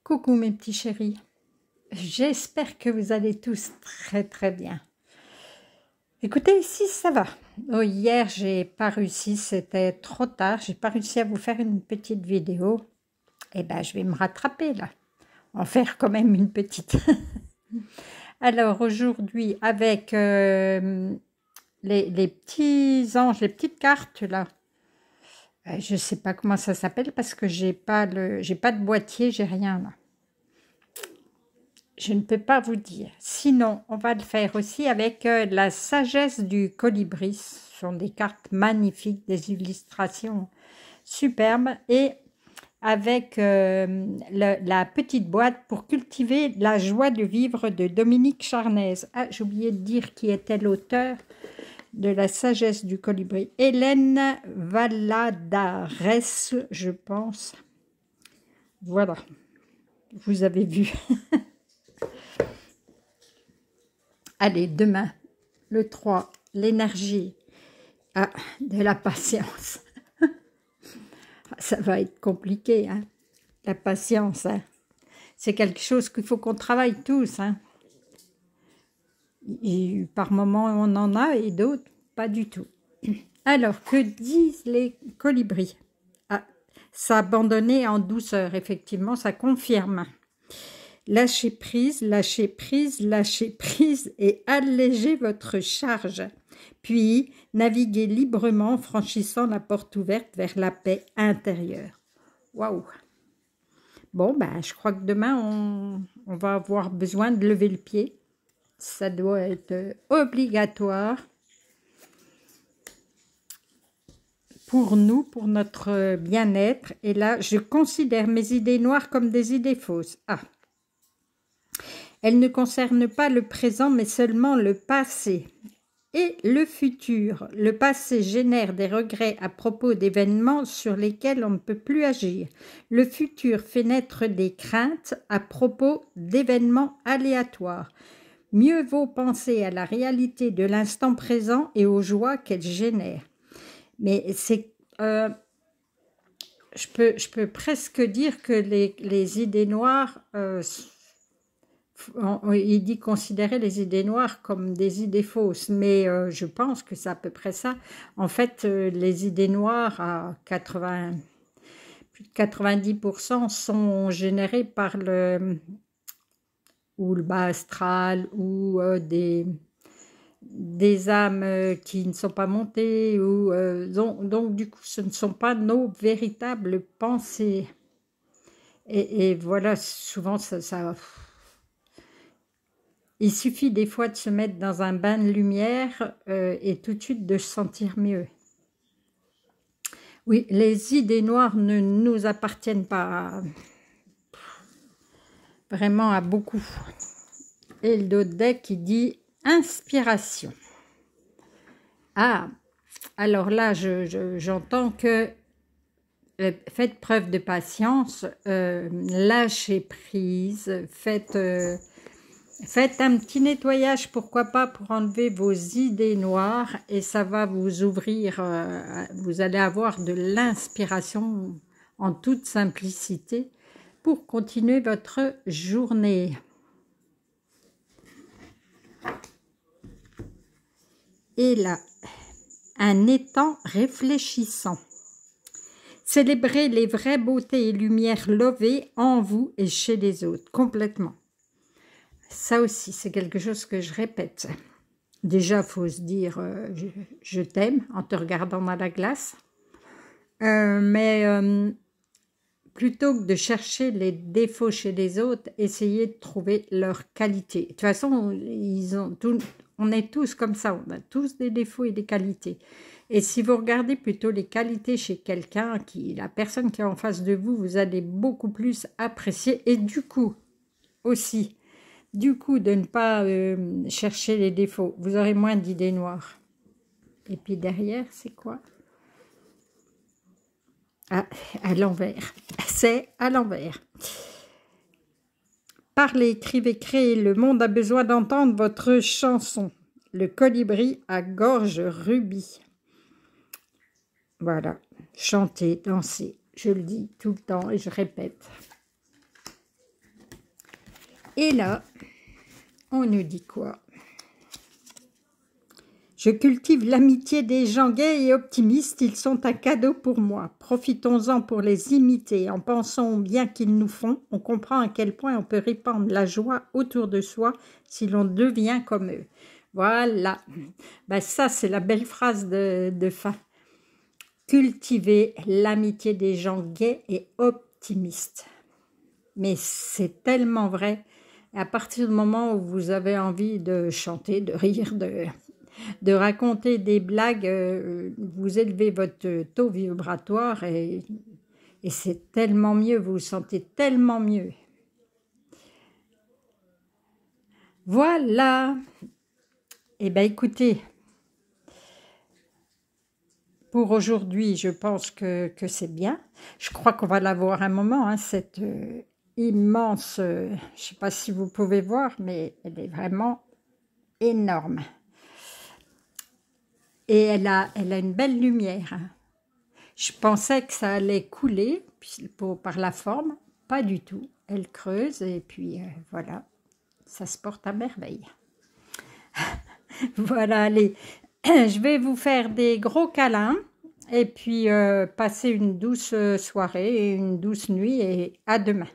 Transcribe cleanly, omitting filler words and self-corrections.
Coucou mes petits chéris, j'espère que vous allez tous très bien. Écoutez, ici ça va. Oh, hier j'ai pas réussi, c'était trop tard, j'ai pas réussi à vous faire une petite vidéo. Eh ben je vais me rattraper là, en faire quand même une petite. Alors aujourd'hui avec les petits anges, les petites cartes là. Je sais pas comment ça s'appelle parce que j'ai pas de boîtier, j'ai rien là. Je ne peux pas vous dire. Sinon, on va le faire aussi avec la sagesse du colibri. Ce sont des cartes magnifiques, des illustrations superbes. Et avec la petite boîte pour cultiver la joie de vivre de Dominique Charnaise. Ah, j'ai oublié de dire qui était l'auteur de la sagesse du colibri. Hélène Valladares, je pense. Voilà, vous avez vu. Allez, demain, le 3, l'énergie de la patience. Ça va être compliqué, hein, la patience. Hein. C'est quelque chose qu'il faut qu'on travaille tous. Hein. Et par moments, on en a et d'autres, pas du tout. Alors, que disent les colibris? Ah, s'abandonner en douceur, effectivement, ça confirme. Lâchez prise, lâchez prise, lâchez prise et allégez votre charge. Puis, naviguez librement en franchissant la porte ouverte vers la paix intérieure. Waouh! Bon, ben, je crois que demain, on va avoir besoin de lever le pied. Ça doit être obligatoire pour nous, pour notre bien-être. Et là, je considère mes idées noires comme des idées fausses. Ah! Elles ne concernent pas le présent, mais seulement le passé et le futur. Le passé génère des regrets à propos d'événements sur lesquels on ne peut plus agir. Le futur fait naître des craintes à propos d'événements aléatoires. Mieux vaut penser à la réalité de l'instant présent et aux joies qu'elle génère. Mais c'est... je peux presque dire que les idées noires... il dit considérer les idées noires comme des idées fausses, mais je pense que c'est à peu près ça. En fait, les idées noires, à plus de 90%, sont générées par le bas astral ou des âmes qui ne sont pas montées. Donc, du coup, ce ne sont pas nos véritables pensées. Et voilà, souvent, ça il suffit des fois de se mettre dans un bain de lumière et tout de suite de se sentir mieux. Oui, les idées noires ne nous appartiennent pas vraiment à beaucoup. Et le dos de deck qui dit inspiration. Ah, alors là, j'entends que faites preuve de patience, lâchez prise, faites un petit nettoyage, pourquoi pas, pour enlever vos idées noires et ça va vous ouvrir, vous allez avoir de l'inspiration en toute simplicité pour continuer votre journée. Et là, un étang réfléchissant. Célébrez les vraies beautés et lumières lovées en vous et chez les autres, complètement. Ça aussi, c'est quelque chose que je répète. Déjà, il faut se dire je t'aime en te regardant dans la glace. Mais plutôt que de chercher les défauts chez les autres, essayez de trouver leurs qualités. De toute façon, on est tous comme ça, on a tous des défauts et des qualités. Et si vous regardez plutôt les qualités chez quelqu'un, la personne qui est en face de vous, vous allez beaucoup plus apprécier. Et du coup, aussi... Du coup, de ne pas chercher les défauts. Vous aurez moins d'idées noires. Et puis derrière, c'est quoi? Ah, à l'envers. C'est à l'envers. Parlez, écrivez, créez. Le monde a besoin d'entendre votre chanson. Le colibri à gorge rubis. Voilà. Chantez, dansez. Je le dis tout le temps et je répète. Et là, on nous dit quoi? Je cultive l'amitié des gens gays et optimistes, ils sont un cadeau pour moi. Profitons-en pour les imiter, en pensant au bien qu'ils nous font. On comprend à quel point on peut répandre la joie autour de soi si l'on devient comme eux. Voilà, ben ça c'est la belle phrase de fin. Cultiver l'amitié des gens gays et optimistes. Mais c'est tellement vrai. À partir du moment où vous avez envie de chanter, de rire, de raconter des blagues, vous élevez votre taux vibratoire et c'est tellement mieux, vous vous sentez tellement mieux. Voilà. Eh bien écoutez, pour aujourd'hui, je pense que c'est bien. Je crois qu'on va l'avoir un moment, hein, cette immense, je ne sais pas si vous pouvez voir, mais elle est vraiment énorme. Et elle a une belle lumière. Hein. Je pensais que ça allait couler par la forme, pas du tout. Elle creuse et puis voilà, ça se porte à merveille. Voilà, allez, je vais vous faire des gros câlins et puis passer une douce soirée et une douce nuit et à demain.